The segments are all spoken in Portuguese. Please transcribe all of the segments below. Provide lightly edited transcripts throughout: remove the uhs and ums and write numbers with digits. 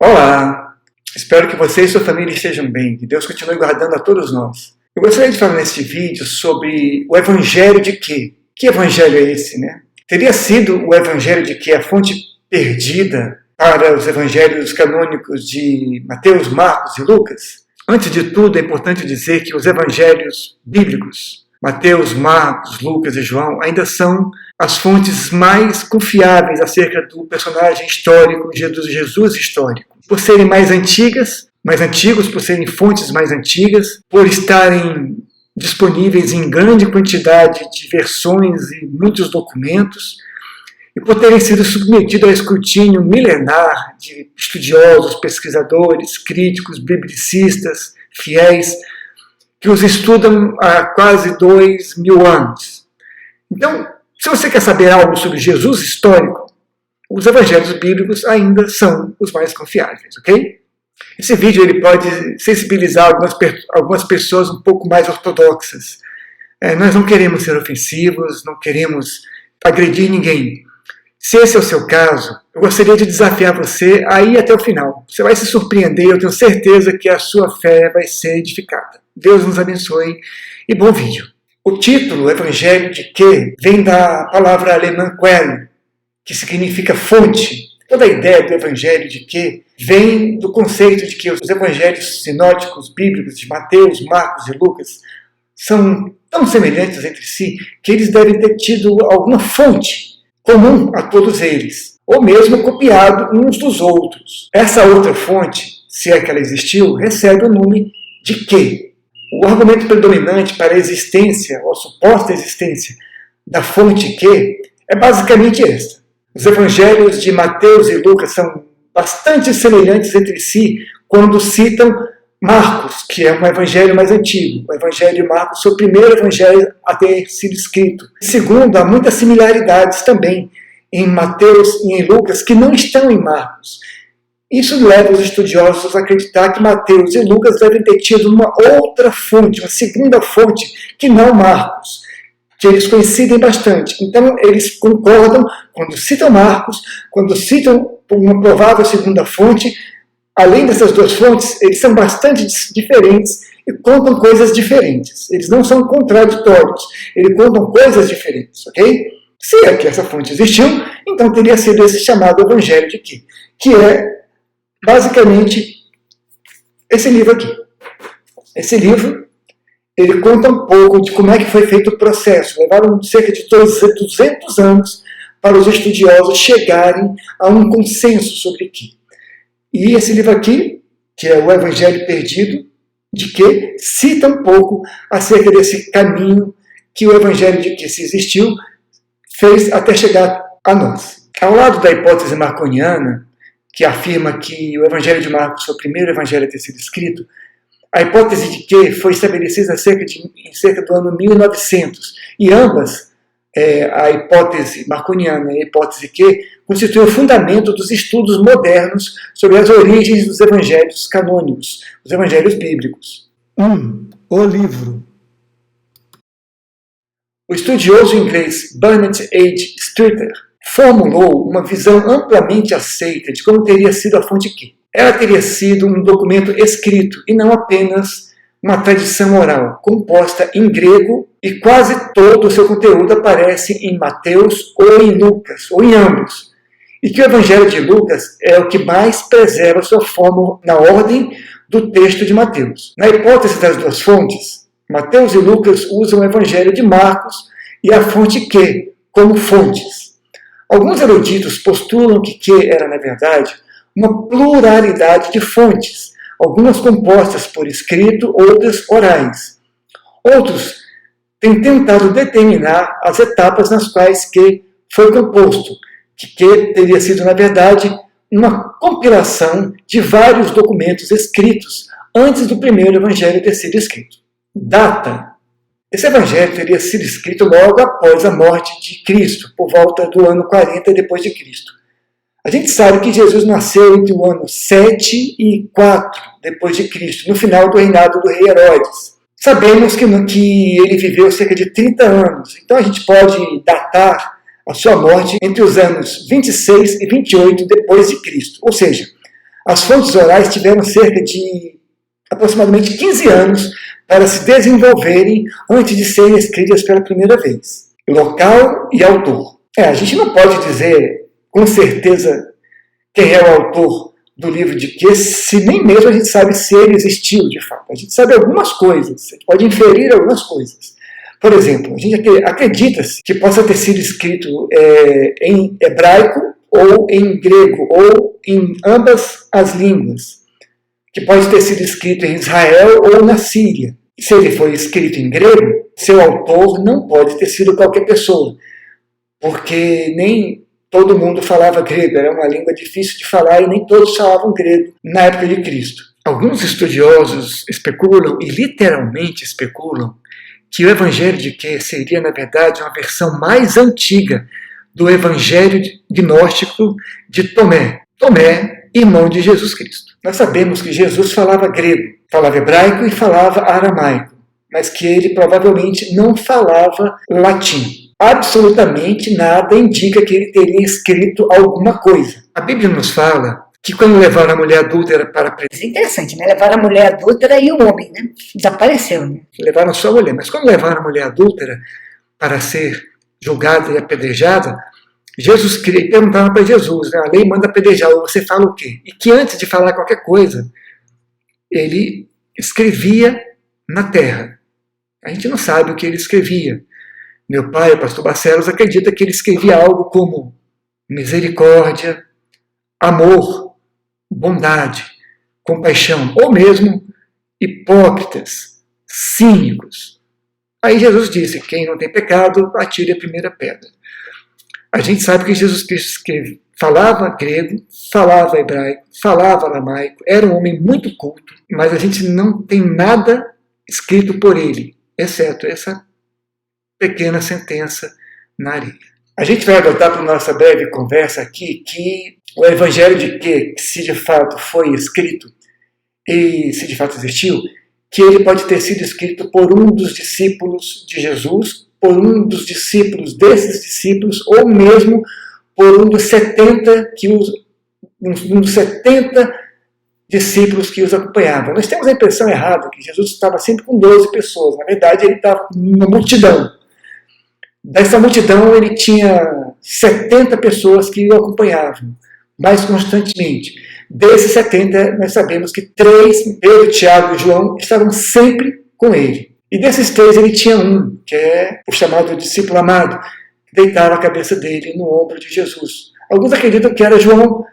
Olá! Espero que você e sua família estejam bem, que Deus continue guardando a todos nós. Eu gostaria de falar neste vídeo sobre o evangelho de quê? Que evangelho é esse, né? Teria sido o evangelho de quê? A fonte perdida para os evangelhos canônicos de Mateus, Marcos e Lucas? Antes de tudo, é importante dizer que os evangelhos bíblicos, Mateus, Marcos, Lucas e João, ainda são as fontes mais confiáveis acerca do personagem histórico, Jesus histórico. Por serem mais antigos, por serem fontes mais antigas, por estarem disponíveis em grande quantidade de versões e muitos documentos, e por terem sido submetidos ao escrutínio milenar de estudiosos, pesquisadores, críticos, biblicistas, fiéis, que os estudam há quase 2000 anos. Então, se você quer saber algo sobre Jesus histórico, os evangelhos bíblicos ainda são os mais confiáveis, ok? Esse vídeo ele pode sensibilizar algumas pessoas um pouco mais ortodoxas. Nós não queremos ser ofensivos, não queremos agredir ninguém. Se esse é o seu caso, eu gostaria de desafiar você a ir até o final. Você vai se surpreender, eu tenho certeza que a sua fé vai ser edificada. Deus nos abençoe e bom vídeo. O título, Evangelho de quê? Vem da palavra alemã Quelle, que significa fonte. Toda a ideia do Evangelho de quê vem do conceito de que os evangelhos sinóticos bíblicos de Mateus, Marcos e Lucas são tão semelhantes entre si que eles devem ter tido alguma fonte comum a todos eles, ou mesmo copiado uns dos outros. Essa outra fonte, se é que ela existiu, recebe o nome de quê? O argumento predominante para a existência, ou a suposta existência, da fonte que é basicamente esta. Os evangelhos de Mateus e Lucas são bastante semelhantes entre si quando citam Marcos, que é um evangelho mais antigo. O evangelho de Marcos foi o primeiro evangelho a ter sido escrito. Segundo, há muitas similaridades também em Mateus e em Lucas que não estão em Marcos. Isso leva os estudiosos a acreditar que Mateus e Lucas devem ter tido uma outra fonte, uma segunda fonte, que não Marcos, que eles coincidem bastante. Então, eles concordam quando citam Marcos, quando citam uma provável segunda fonte. Além dessas duas fontes, eles são bastante diferentes e contam coisas diferentes. Eles não são contraditórios, eles contam coisas diferentes, ok? Se é que essa fonte existiu, então teria sido esse chamado Evangelho de quê? Que é basicamente esse livro aqui. Esse livro, ele conta um pouco de como é que foi feito o processo. Levaram cerca de 200 anos para os estudiosos chegarem a um consenso sobre quê. E esse livro aqui, que é o Evangelho Perdido, de que cita um pouco acerca desse caminho que o Evangelho de que se existiu fez até chegar a nós. Ao lado da hipótese marconiana, que afirma que o Evangelho de Marcos foi o primeiro evangelho a ter sido escrito, a hipótese de que foi estabelecida em cerca do ano 1900, e ambas, a hipótese marconiana e a hipótese que, constituem o fundamento dos estudos modernos sobre as origens dos evangelhos canônicos, os evangelhos bíblicos. O livro. O estudioso inglês Bernard H. Streeter formulou uma visão amplamente aceita de como teria sido a fonte quê. Ela teria sido um documento escrito e não apenas uma tradição oral, composta em grego, e quase todo o seu conteúdo aparece em Mateus ou em Lucas, ou em ambos. E que o Evangelho de Lucas é o que mais preserva sua forma na ordem do texto de Mateus. Na hipótese das duas fontes, Mateus e Lucas usam o Evangelho de Marcos e a fonte que como fontes. Alguns eruditos postulam que era, na verdade, uma pluralidade de fontes, algumas compostas por escrito, outras orais. Outros têm tentado determinar as etapas nas quais que foi composto, que teria sido, na verdade, uma compilação de vários documentos escritos antes do primeiro evangelho ter sido escrito. Data. Esse evangelho teria sido escrito logo após a morte de Cristo, por volta do ano 40 depois de Cristo. A gente sabe que Jesus nasceu entre o ano 7 e 4 depois de Cristo, no final do reinado do rei Herodes. Sabemos que ele viveu cerca de 30 anos, então a gente pode datar a sua morte entre os anos 26 e 28 depois de Cristo. Ou seja, As fontes orais tiveram cerca de aproximadamente 15 anos para se desenvolverem antes de serem escritas pela primeira vez. Local e autor. A gente não pode dizer com certeza quem é o autor do livro de Q, se nem mesmo a gente sabe se ele existiu de fato. A gente sabe algumas coisas, a gente pode inferir algumas coisas. Por exemplo, a gente acredita-se que possa ter sido escrito em hebraico ou em grego, ou em ambas as línguas, que pode ter sido escrito em Israel ou na Síria. Se ele foi escrito em grego, seu autor não pode ter sido qualquer pessoa, porque nem todo mundo falava grego, era uma língua difícil de falar e nem todos falavam grego na época de Cristo. Alguns estudiosos especulam, e literalmente especulam, que o Evangelho de Q seria, na verdade, uma versão mais antiga do Evangelho gnóstico de Tomé. Tomé, irmão de Jesus Cristo. Nós sabemos que Jesus falava grego, falava hebraico e falava aramaico, mas que ele provavelmente não falava latim. Absolutamente nada indica que ele teria escrito alguma coisa. A Bíblia nos fala que quando levaram a mulher adúltera para a prisão... Isso é interessante, né? Levaram a mulher adúltera e o homem, né? Desapareceu, né? Levaram só a mulher, mas quando levaram a mulher adúltera para ser julgada e apedrejada, perguntaram para Jesus, né? A lei manda apedrejar, você fala o quê? E que antes de falar qualquer coisa, ele escrevia na terra. A gente não sabe o que ele escrevia. Meu pai, o pastor Barcelos, acredita que ele escrevia algo como misericórdia, amor, bondade, compaixão, ou mesmo hipócritas, cínicos. Aí Jesus disse, quem não tem pecado, atire a primeira pedra. A gente sabe que Jesus Cristo falava grego, falava hebraico, falava aramaico, era um homem muito culto, mas a gente não tem nada escrito por ele, exceto essa pequena sentença na areia. A gente vai adotar para nossa breve conversa aqui que o Evangelho de Q, se de fato foi escrito e se de fato existiu, que ele pode ter sido escrito por um dos discípulos de Jesus, por um dos discípulos desses discípulos, ou mesmo por um dos 70 discípulos que os acompanhavam. Nós temos a impressão errada que Jesus estava sempre com 12 pessoas. Na verdade, ele estava com uma multidão. Dessa multidão, ele tinha 70 pessoas que o acompanhavam mais constantemente. Desses 70, nós sabemos que 3, Pedro, Tiago e João, estavam sempre com ele. E desses 3, ele tinha um, que é o chamado discípulo amado, que deitava a cabeça dele no ombro de Jesus. Alguns acreditam que era João,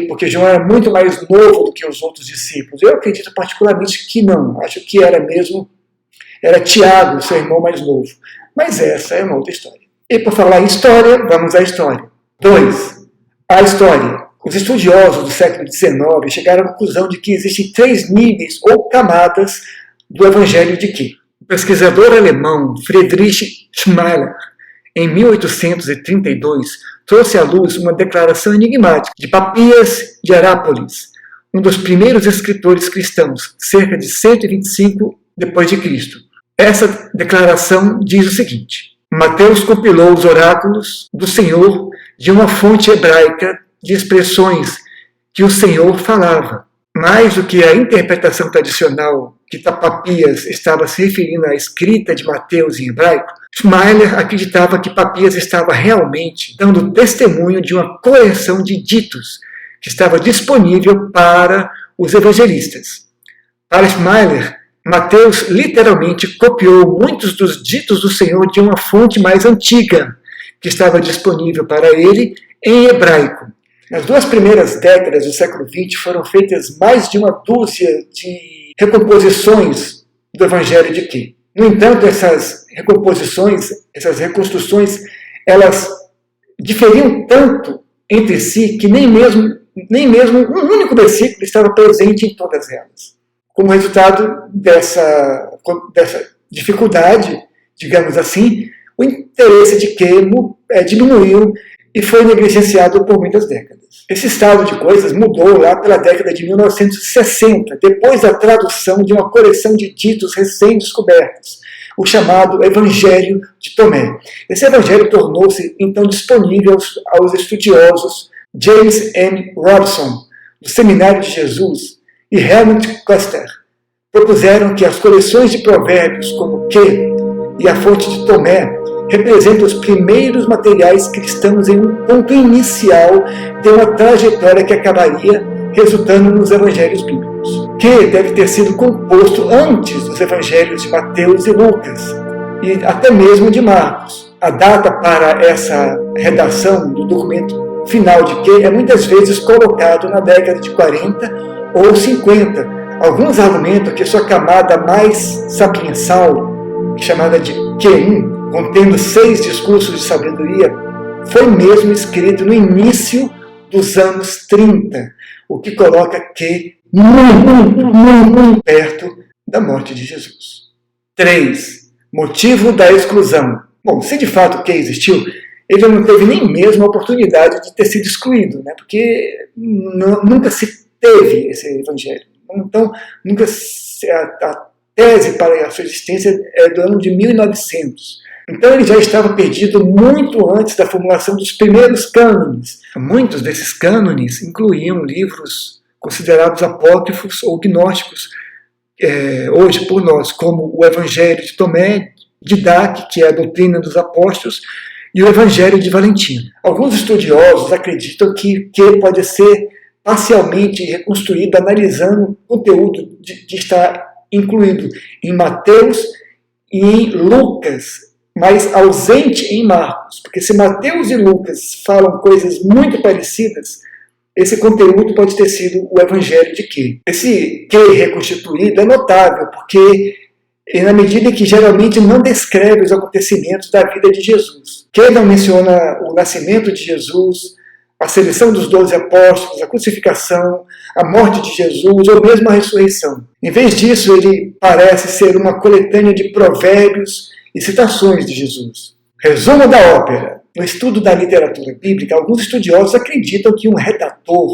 porque João era muito mais novo do que os outros discípulos. Eu acredito particularmente que não. Acho que era Tiago, seu irmão mais novo. Mas essa é uma outra história. E por falar em história, vamos à história. 2. A história. Os estudiosos do século XIX chegaram à conclusão de que existem 3 níveis ou camadas do Evangelho de Q. O pesquisador alemão Friedrich Schleiermacher, em 1832, trouxe à luz uma declaração enigmática de Papias de Herápolis, um dos primeiros escritores cristãos, cerca de 125 d.C. Essa declaração diz o seguinte: Mateus compilou os oráculos do Senhor de uma fonte hebraica de expressões que o Senhor falava. Mais do que a interpretação tradicional que Papias estava se referindo à escrita de Mateus em hebraico, Schleiermacher acreditava que Papias estava realmente dando testemunho de uma coleção de ditos que estava disponível para os evangelistas. Para Schleiermacher, Mateus literalmente copiou muitos dos ditos do Senhor de uma fonte mais antiga, que estava disponível para ele em hebraico. Nas 2 primeiras décadas do século XX foram feitas mais de uma dúzia de recomposições do Evangelho de Q. No entanto, essas recomposições, essas reconstruções, elas diferiam tanto entre si que nem mesmo um único versículo estava presente em todas elas. Como resultado dessa dificuldade, digamos assim, o interesse de Q diminuiu e foi negligenciado por muitas décadas. Esse estado de coisas mudou lá pela década de 1960, depois da tradução de uma coleção de ditos recém-descobertos, o chamado Evangelho de Tomé. Esse evangelho tornou-se então disponível aos estudiosos James M. Robson, do Seminário de Jesus e Helmut Koester propuseram que as coleções de provérbios como Que e a Fonte de Tomé representam os primeiros materiais cristãos em um ponto inicial de uma trajetória que acabaria resultando nos evangelhos bíblicos. Que deve ter sido composto antes dos evangelhos de Mateus e Lucas, e até mesmo de Marcos. A data para essa redação do documento final de Que é muitas vezes colocado na década de 40 ou 50. Alguns argumentam que sua camada mais sapiensal, chamada de Q1, contendo 6 discursos de sabedoria, foi mesmo escrito no início dos anos 30, o que coloca Que muito perto da morte de Jesus. 3. Motivo da exclusão. Bom, se de fato Que existiu, ele não teve nem mesmo a oportunidade de ter sido excluído, né? Porque nunca se teve esse evangelho. Então, a tese para a sua existência é do ano de 1900. Então ele já estava perdido muito antes da formulação dos primeiros cânones. Muitos desses cânones incluíam livros considerados apócrifos ou gnósticos, hoje por nós, como o Evangelho de Tomé, Didaque, que é a doutrina dos apóstolos, e o Evangelho de Valentino. Alguns estudiosos acreditam que pode ser parcialmente reconstruído analisando o conteúdo que está incluído em Mateus e em Lucas, mas ausente em Marcos, porque se Mateus e Lucas falam coisas muito parecidas, esse conteúdo pode ter sido o Evangelho de Que. Esse Que reconstituído é notável, porque na medida que geralmente não descreve os acontecimentos da vida de Jesus. Que não menciona o nascimento de Jesus, a seleção dos 12 apóstolos, a crucificação, a morte de Jesus ou mesmo a ressurreição. Em vez disso, ele parece ser uma coletânea de provérbios e citações de Jesus. Resumo da ópera. No estudo da literatura bíblica, alguns estudiosos acreditam que um redator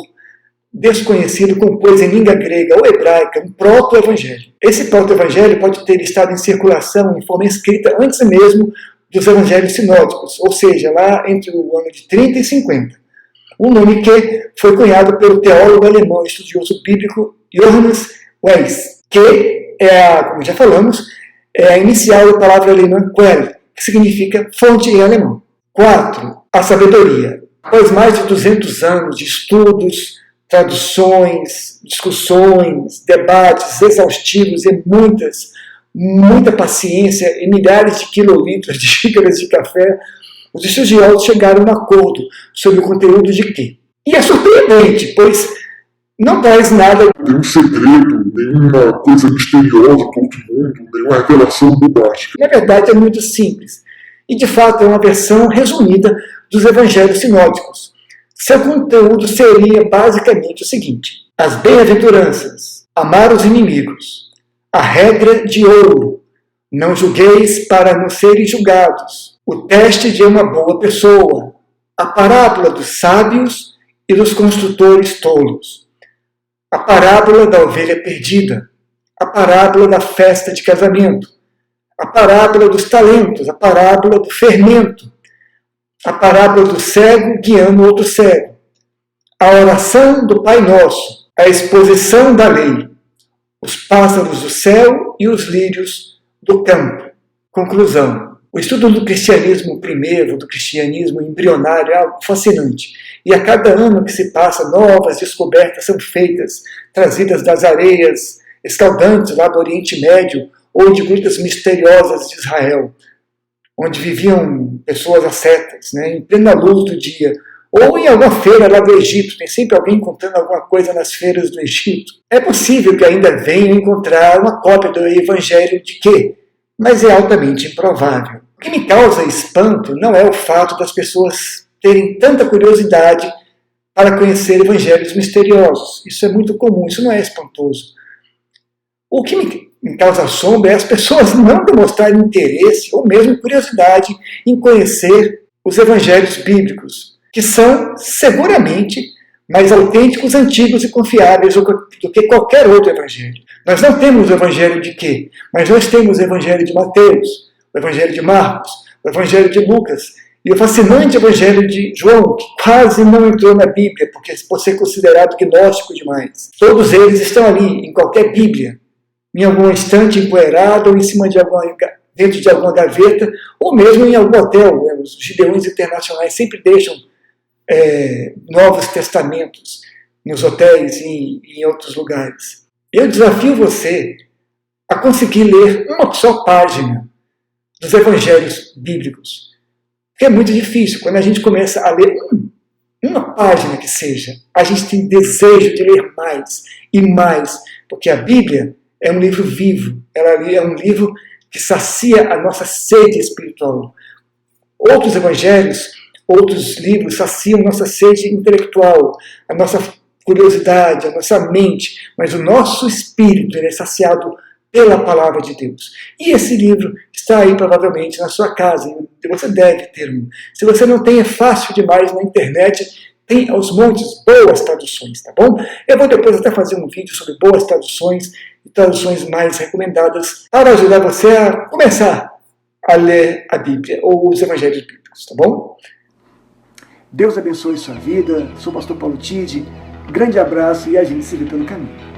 desconhecido compôs em língua grega ou hebraica um proto-evangelho. Esse proto-evangelho pode ter estado em circulação em forma escrita antes mesmo dos evangelhos sinóticos, ou seja, lá entre o ano de 30 e 50. O nome Que foi cunhado pelo teólogo alemão e estudioso bíblico Johannes Weiss, que como já falamos, é a inicial da palavra alemã Quelle, que significa fonte em alemão. 4. A sabedoria. Após mais de 200 anos de estudos, traduções, discussões, debates exaustivos e muita paciência e milhares de quilolitros de xícaras de café, os estudiosos chegaram a um acordo sobre o conteúdo de Que. E é surpreendente, pois não traz nada. Nenhum segredo, nenhuma coisa misteriosa para outro mundo, nenhuma revelação bombástica. Na verdade, é muito simples. E, de fato, é uma versão resumida dos evangelhos sinóticos. Seu conteúdo seria basicamente o seguinte: as bem-aventuranças, amar os inimigos, a regra de ouro, não julgueis para não serem julgados, o teste de uma boa pessoa, a parábola dos sábios e dos construtores tolos, a parábola da ovelha perdida, a parábola da festa de casamento, a parábola dos talentos, a parábola do fermento, a parábola do cego guiando outro cego, a oração do Pai Nosso, a exposição da lei, os pássaros do céu e os lírios do campo. Conclusão. O estudo do cristianismo primeiro, do cristianismo embrionário, é algo fascinante. E a cada ano que se passa, novas descobertas são feitas, trazidas das areias escaldantes lá do Oriente Médio, ou de grutas misteriosas de Israel, onde viviam pessoas ascetas, em plena luz do dia, ou em alguma feira lá do Egito. Tem sempre alguém contando alguma coisa nas feiras do Egito. É possível que ainda venham encontrar uma cópia do Evangelho de Que, mas é altamente improvável. O que me causa espanto não é o fato das pessoas terem tanta curiosidade para conhecer evangelhos misteriosos. Isso é muito comum, isso não é espantoso. O que me causa assombro é as pessoas não demonstrarem interesse ou mesmo curiosidade em conhecer os evangelhos bíblicos, que são seguramente mais autênticos, antigos e confiáveis do que qualquer outro evangelho. Nós não temos o evangelho de Que, mas nós temos o evangelho de Mateus, o evangelho de Marcos, o evangelho de Lucas E o fascinante Evangelho de João, que quase não entrou na Bíblia, porque pode ser considerado gnóstico demais. Todos eles estão ali, em qualquer Bíblia, em algum estante empoeirado, ou em cima de dentro de alguma gaveta, ou mesmo em algum hotel. Os gideões internacionais sempre deixam Novos Testamentos nos hotéis e em outros lugares. Eu desafio você a conseguir ler uma só página dos Evangelhos bíblicos. Porque é muito difícil. Quando a gente começa a ler uma página que seja, a gente tem desejo de ler mais e mais, porque a Bíblia é um livro vivo, ela é um livro que sacia a nossa sede espiritual. Outros evangelhos, outros livros saciam nossa sede intelectual, a nossa curiosidade, a nossa mente, mas o nosso espírito ele é saciado pela palavra de Deus. E esse livro está aí provavelmente na sua casa, e você deve ter um. Se você não tem, é fácil demais na internet, tem aos montes boas traduções, tá bom? Eu vou depois até fazer um vídeo sobre boas traduções e traduções mais recomendadas para ajudar você a começar a ler a Bíblia ou os Evangelhos Bíblicos, tá bom? Deus abençoe sua vida. Sou o pastor Paulo Tide. Grande abraço e a gente se vê pelo caminho.